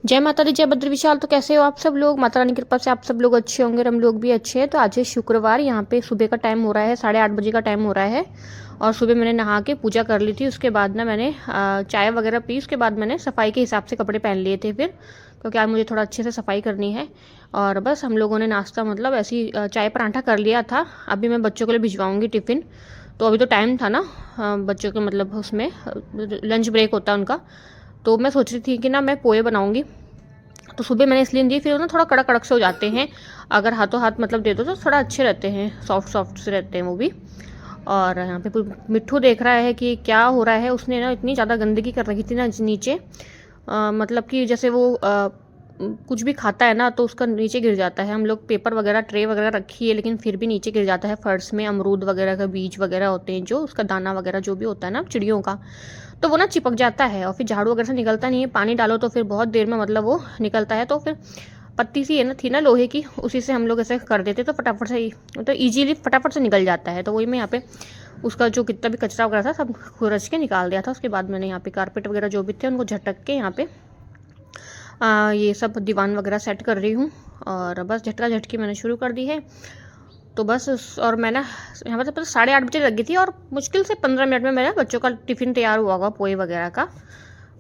जय माता दी, जय बद्र विशाल। तो कैसे हो आप सब लोग? माता रानी की कृपा से आप सब लोग अच्छे होंगे और हम लोग भी अच्छे हैं। तो आज है शुक्रवार, यहाँ पे सुबह का टाइम हो रहा है, 8:30 बजे का टाइम हो रहा है। और सुबह मैंने नहा के पूजा कर ली थी। उसके बाद ना मैंने चाय वगैरह पी। उसके बाद मैंने सफाई के हिसाब से कपड़े पहन लिए थे फिर, क्योंकि आज मुझे थोड़ा अच्छे से सफाई करनी है। और बस हम लोगों ने नाश्ता मतलब ऐसी चाय पराठा कर लिया था। अभी मैं बच्चों के लिए भिजवाऊँगी टिफ़िन। तो अभी तो टाइम था ना बच्चों के मतलब उसमें लंच ब्रेक होता है उनका। तो मैं सोच रही थी कि ना मैं पोहे बनाऊँगी। तो सुबह मैंने इसलिए दी, फिर ना थोड़ा कड़क कड़क से हो जाते हैं। अगर हाथों हाथ मतलब दे दो तो थोड़ा अच्छे रहते हैं, सॉफ्ट सॉफ्ट से रहते हैं वो भी। और यहाँ पे मिट्ठू देख रहा है कि क्या हो रहा है। उसने ना इतनी ज़्यादा गंदगी कर रखी थी ना नीचे, मतलब कि जैसे वो कुछ भी खाता है ना तो उसका नीचे गिर जाता है। हम लोग पेपर वगैरह ट्रे वगैरह रखी है, लेकिन फिर भी नीचे गिर जाता है फर्श में। अमरूद वगैरह का बीज वगैरह होते हैं, जो उसका दाना वगैरह जो भी होता है ना चिड़ियों का, तो वो ना चिपक जाता है और फिर झाड़ू वगैरह से निकलता नहीं है। पानी डालो तो फिर बहुत देर में मतलब वो निकलता है। तो फिर पत्ती सी है ना थी ना लोहे की, उसी से हम लोग ऐसे कर देते तो फटाफट से तो ईजीली फटाफट से निकल जाता है। तो वही मैं यहाँ पे उसका जो कितना भी कचरा वगैरह था सब खुरच के निकाल दिया था। उसके बाद मैंने यहाँ पे कारपेट वगैरह जो भी थे उनको झटक के यहाँ पे ये सब दीवान वगैरह सेट कर रही हूँ। और बस झटका झटकी मैंने शुरू कर दी है। तो बस और मैं ना यहाँ पर 8:30 बजे लगी थी और मुश्किल से 15 मिनट में मेरा बच्चों का टिफ़िन तैयार हुआ होगा, पोहे वगैरह का।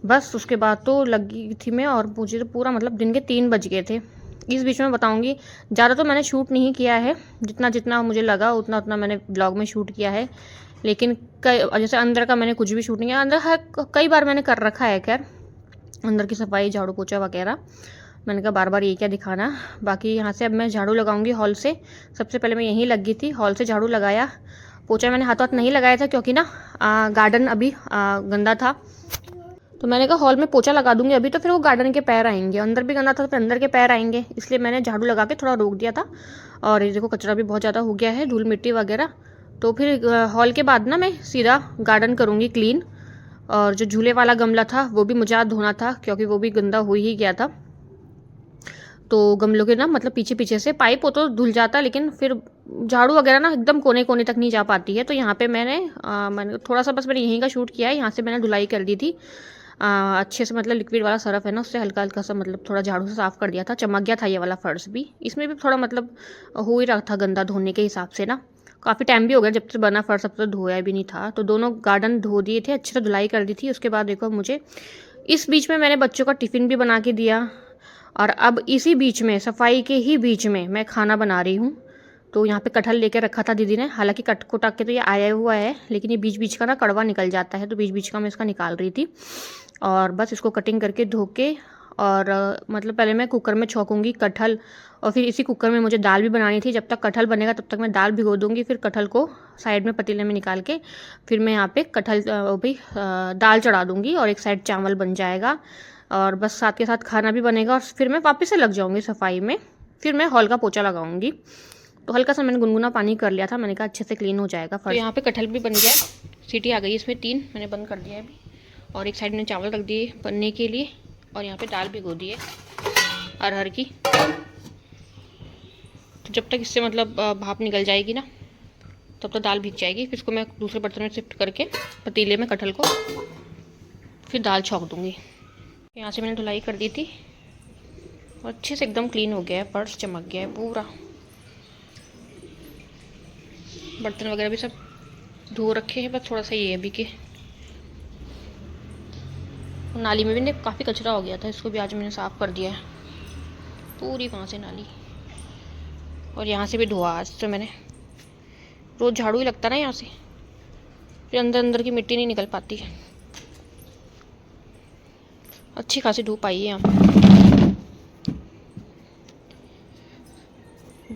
बस उसके बाद तो लगी थी मैं, और मुझे तो पूरा मतलब दिन के 3 बज गए थे। इस बीच में बताऊँगी, ज़्यादा तो मैंने शूट नहीं किया है, जितना जितना मुझे लगा उतना उतना मैंने ब्लॉग में शूट किया है। लेकिन कई जैसे अंदर का मैंने कुछ भी शूट नहीं किया। अंदर हर कई बार मैंने कर रखा है, खैर अंदर की सफाई झाड़ू पोछा वगैरह। मैंने कहा बार बार ये क्या दिखाना। बाकी यहाँ से अब मैं झाड़ू लगाऊंगी हॉल से। सबसे पहले मैं यहीं लगी थी, हॉल से झाड़ू लगाया। पोछा मैंने हाथ नहीं लगाया था क्योंकि ना गार्डन अभी गंदा था। तो मैंने कहा हॉल में पोछा लगा दूंगी अभी, तो फिर वो गार्डन के पैर आएंगे। अंदर भी गंदा था तो फिर अंदर के पैर आएंगे, इसलिए मैंने झाड़ू लगा के थोड़ा रोक दिया था। और ये देखो कचरा भी बहुत ज़्यादा हो गया है, धूल मिट्टी वगैरह। तो फिर हॉल के बाद ना मैं सीधा गार्डन करूँगी क्लीन। और जो झूले वाला गमला था वो भी मुझे आज धोना था, क्योंकि वो भी गंदा हो ही गया था। तो गमलों के ना मतलब पीछे पीछे से पाइप हो तो धुल जाता, लेकिन फिर झाड़ू वगैरह ना एकदम कोने कोने तक नहीं जा पाती है। तो यहाँ पे मैंने थोड़ा सा बस मैंने यहीं का शूट किया है। यहाँ से मैंने धुलाई कर दी थी अच्छे से, मतलब लिक्विड वाला सरफ है ना, उससे हल्का हल्का सा मतलब थोड़ा झाड़ू से साफ़ कर दिया था। चमक गया था ये वाला फर्श भी। इसमें भी थोड़ा मतलब हो ही रहा था गंदा धोने के हिसाब से ना। काफ़ी टाइम भी हो गया जब से बना फर्श, अब तो धोया भी नहीं था। तो दोनों गार्डन धो दिए थे, अच्छे से धुलाई कर दी थी। उसके बाद देखो मुझे इस बीच में मैंने बच्चों का टिफ़िन भी बना के दिया। और अब इसी बीच में सफाई के ही बीच में मैं खाना बना रही हूँ। तो यहाँ पे कटहल लेके रखा था दीदी ने, हालांकि कट कुटा के तो ये आया हुआ है, लेकिन ये बीच बीच का ना कड़वा निकल जाता है, तो बीच बीच का मैं इसका निकाल रही थी। और बस इसको कटिंग करके धो के, और मतलब पहले मैं कुकर में छौंकूंगी कटहल, और फिर इसी कुकर में मुझे दाल भी बनानी थी। जब तक कटहल बनेगा तब तक मैं दाल भिगो दूंगी। फिर कटहल को साइड में पतीले में निकाल के फिर मैं यहाँ पे कटहल भी दाल चढ़ा दूंगी, और एक साइड चावल बन जाएगा। और बस साथ के साथ खाना भी बनेगा, और फिर मैं वापस से लग जाऊंगी सफाई में। फिर मैं हॉल का पोछा लगाऊंगी। तो हल्का सा मैंने गुनगुना पानी कर लिया था, मैंने कहा अच्छे से क्लीन हो जाएगा फर्श। तो यहाँ पे कटहल भी बन गया, सीटी आ गई इसमें 3, मैंने बंद कर दिया है अभी। और एक साइड में चावल रख दिए बनने के लिए, और यहाँ पे दाल भिगो दी है अरहर की। तो जब तक इससे मतलब भाप निकल जाएगी ना, तब तक दाल भीग जाएगी। फिर इसको मैं दूसरे बर्तन में शिफ्ट करके पतीले में कटहल को फिर दाल छौंक दूँगी। यहाँ से मैंने धुलाई कर दी थी, और अच्छे से एकदम क्लीन हो गया है, फर्श चमक गया है पूरा। बर्तन वगैरह भी सब धो रखे हैं, बस थोड़ा सा ये अभी के नाली में भी काफ़ी कचरा हो गया था, इसको भी आज मैंने साफ़ कर दिया है पूरी वहाँ से नाली। और यहाँ से भी धोआ आज तो मैंने, रोज़ झाड़ू ही लगता ना यहाँ से, फिर अंदर अंदर की मिट्टी नहीं निकल पाती है। अच्छी खासी धूप आई है यहाँ पे,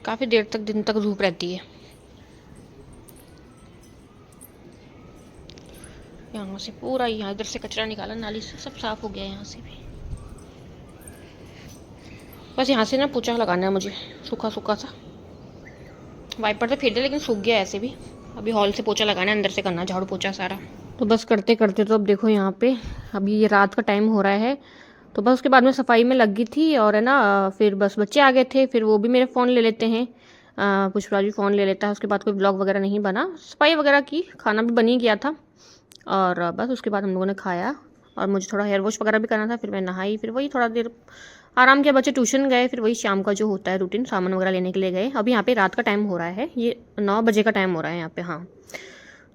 काफ़ी देर तक दिन तक धूप रहती है। यहाँ से पूरा यहाँ इधर से कचरा निकाला नाली से, सब साफ हो गया यहाँ से भी। बस यहाँ से ना पोछा लगाना है मुझे, सूखा सूखा सा। वाइपर से फेर दे, लेकिन सूख गया ऐसे भी। अभी हॉल से पोछा लगाना है, अंदर से करना झाड़ू पोछा सारा। तो बस करते करते तो अब देखो यहाँ पे अभी ये रात का टाइम हो रहा है। तो बस उसके बाद में सफाई में लग गई थी, और है ना फिर बस बच्चे आ गए थे, फिर वो भी मेरे फ़ोन ले लेते हैं, पुष्पराज भी फ़ोन ले लेता है। उसके बाद कोई ब्लॉग वगैरह नहीं बना, सफाई वगैरह की, खाना भी बन ही गया था। और बस उसके बाद हम लोगों ने खाया, और मुझे थोड़ा हेयर वॉश वगैरह भी करना था। फिर मैं नहाई, फिर वही थोड़ा देर आराम किया, बच्चे ट्यूशन गए, फिर वही शाम का जो होता है रूटीन, सामान वगैरह लेने के लिए गए। अभी यहाँ पे रात का टाइम हो रहा है, ये 9 बजे का टाइम हो रहा है यहाँ पे। हाँ,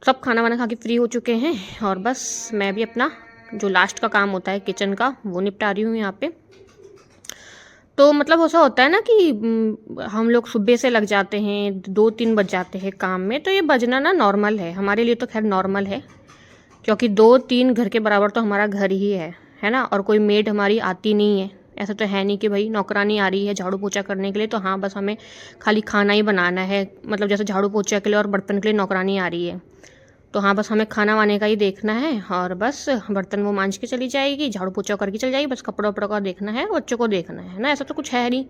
सब खाना वाना खा के फ्री हो चुके हैं और बस मैं भी अपना जो लास्ट का काम होता है किचन का वो निपटा रही हूँ यहाँ पे। तो मतलब ऐसा होता है ना कि हम लोग सुबह से लग जाते हैं, 2-3 बज जाते हैं काम में। तो ये बजना ना नॉर्मल है हमारे लिए, तो खैर नॉर्मल है, क्योंकि 2-3 घर के बराबर तो हमारा घर ही है ना। और कोई मेड हमारी आती नहीं है, ऐसा तो है नहीं कि भाई नौकरानी आ रही है झाड़ू पोछा करने के लिए, तो हाँ बस हमें खाली खाना ही बनाना है। मतलब जैसे झाड़ू पोछा के लिए और बर्तन के लिए नौकरानी आ रही है, तो हाँ बस हमें खाना वाने का ही देखना है और बस बर्तन वो मांज के चली जाएगी, झाड़ू पोछा करके चली जाएगी, बस कपड़ा वपड़ा का देखना है, बच्चों को देखना है ना। ऐसा तो कुछ है नहीं।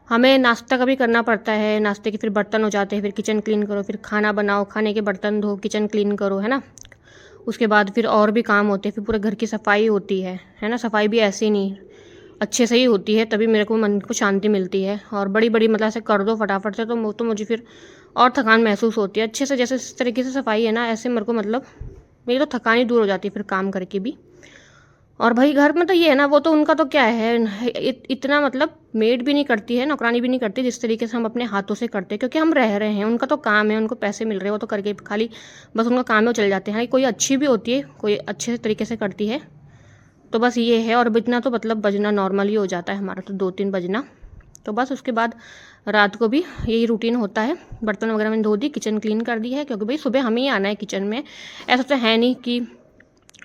हमें नाश्ता का भी करना पड़ता है, नाश्ते के फिर बर्तन हो जाते हैं, फिर किचन क्लीन करो, फिर खाना बनाओ, खाने के बर्तन धो, किचन क्लीन करो, है ना। उसके बाद फिर और भी काम होते हैं, फिर पूरे घर की सफाई होती है ना। सफाई भी ऐसे नहीं अच्छे से ही होती है, तभी मेरे को मन को शांति मिलती है। और बड़ी बड़ी मतलब ऐसे कर दो फटाफट से तो मुझे फिर और थकान महसूस होती है। अच्छे से जैसे इस तरीके से सफाई है ना, ऐसे मेरे को मतलब मेरी तो थकान ही दूर हो जाती है फिर काम करके भी। और भाई घर में तो ये है ना, वो तो उनका तो क्या है इतना मतलब मेड भी नहीं करती है, नौकरानी भी नहीं करती जिस तरीके से हम अपने हाथों से करते हैं, क्योंकि हम रह रहे हैं। उनका तो काम है, उनको पैसे मिल रहे हैं, वो तो करके खाली बस उनका काम है, वो चले जाते हैं। कोई अच्छी भी होती है, कोई अच्छे तरीके से करती है, तो बस ये है। और इतना तो मतलब बजना नॉर्मल ही हो जाता है हमारा, तो 2-3 बजना। तो बस उसके बाद रात को भी यही रूटीन होता है। बर्तन वगैरह मैंने धो दी, किचन क्लीन कर दी है, क्योंकि भाई सुबह हमें ही आना है किचन में। ऐसा तो है नहीं कि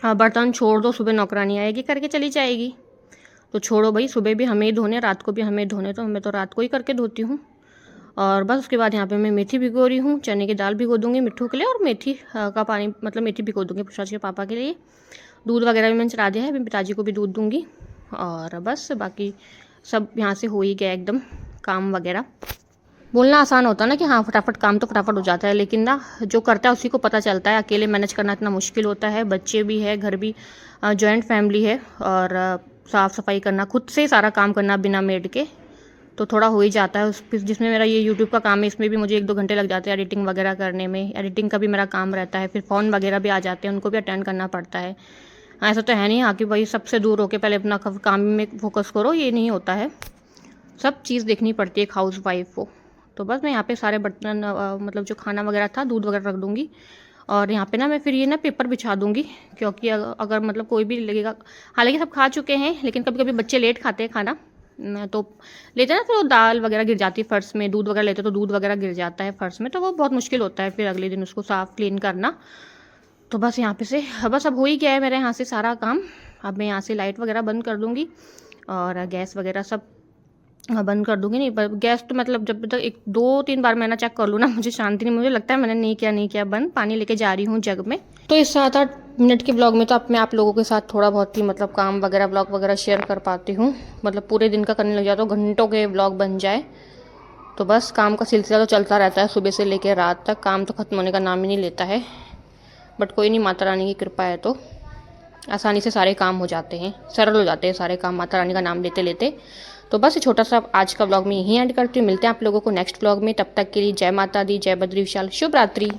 बर्तन छोड़ दो सुबह नौकरानी आएगी करके चली जाएगी, तो छोड़ो भाई, सुबह भी हमें ही धोने, रात को भी हमें धोने, तो मैं तो रात को ही करके धोती हूँ। और बस उसके बाद यहाँ पे मैं मेथी भिगो रही हूँ, चने की दाल भिगो दूँगी मिट्ठू के लिए, और मेथी का पानी मतलब मेथी भिगो दूँगी प्रसाद के पापा के लिए। दूध वगैरह भी मैंने चढ़ा दिया है, अभी पिताजी को भी दूध दूँगी। और बस बाकी सब यहाँ से हो ही गया एकदम काम वगैरह। बोलना आसान होता है ना कि हाँ फटाफट काम तो फटाफट हो जाता है, लेकिन ना जो करता है उसी को पता चलता है। अकेले मैनेज करना इतना मुश्किल होता है, बच्चे भी है, घर भी जॉइंट फैमिली है, और साफ़ सफाई करना, खुद से सारा काम करना बिना मेड के, तो थोड़ा हो ही जाता है। उस जिसमें मेरा ये यूट्यूब का काम है, इसमें भी मुझे 1-2 घंटे लग जाते हैं एडिटिंग वगैरह करने में। एडिटिंग का भी मेरा काम रहता है, फिर फ़ोन वगैरह भी आ जाते हैं, उनको भी अटेंड करना पड़ता है। ऐसा तो है नहीं हाँ कि भाई सबसे दूर होकर पहले अपना काम में फोकस करो, ये नहीं होता है। सब चीज़ देखनी पड़ती है एक हाउस वाइफ को। तो बस मैं यहाँ पे सारे बर्तन मतलब जो खाना वगैरह था, दूध वगैरह रख दूँगी। और यहाँ पे ना मैं फिर ये ना पेपर बिछा दूँगी, क्योंकि अगर मतलब कोई भी लगेगा, हालांकि सब खा चुके हैं, लेकिन कभी कभी बच्चे लेट खाते हैं खाना, तो लेते हैं ना, फिर वो दाल वगैरह गिर जाती है फर्श में, दूध वगैरह लेते तो दूध वगैरह गिर जाता है फर्श में, तो वो बहुत मुश्किल होता है फिर अगले दिन उसको साफ़ क्लीन करना। तो बस यहाँ पे से बस अब हो ही गया है मेरे यहाँ से सारा काम। अब मैं यहाँ से लाइट वगैरह बंद कर दूँगी और गैस वगैरह सब बंद कर दूँगी। नहीं पर गैस तो मतलब जब तक 1-2-3 बार मैं ना चेक कर लूँ ना, मुझे शांति नहीं, मुझे लगता है मैंने नहीं किया बंद। पानी लेके जा रही हूँ जग में। तो इस 7-8 मिनट के ब्लॉग में तो अब मैं आप लोगों के साथ थोड़ा बहुत ही मतलब काम वगैरह ब्लॉग वगैरह शेयर कर पाती हूँ। मतलब पूरे दिन का करने लग जाता हूँ, घंटों के ब्लॉग बन जाए। तो बस काम का सिलसिला तो चलता रहता है सुबह से लेकर रात तक, काम तो ख़त्म होने का नाम ही नहीं लेता है। बट कोई नहीं, माता रानी की कृपा है तो आसानी से सारे काम हो जाते हैं, सरल हो जाते हैं सारे काम माता रानी का नाम लेते लेते। तो बस ये छोटा सा आज का व्लॉग में यहीं एंड करती हूँ। मिलते हैं आप लोगों को नेक्स्ट व्लॉग में, तब तक के लिए जय माता दी, जय बद्री विशाल, शुभ रात्रि।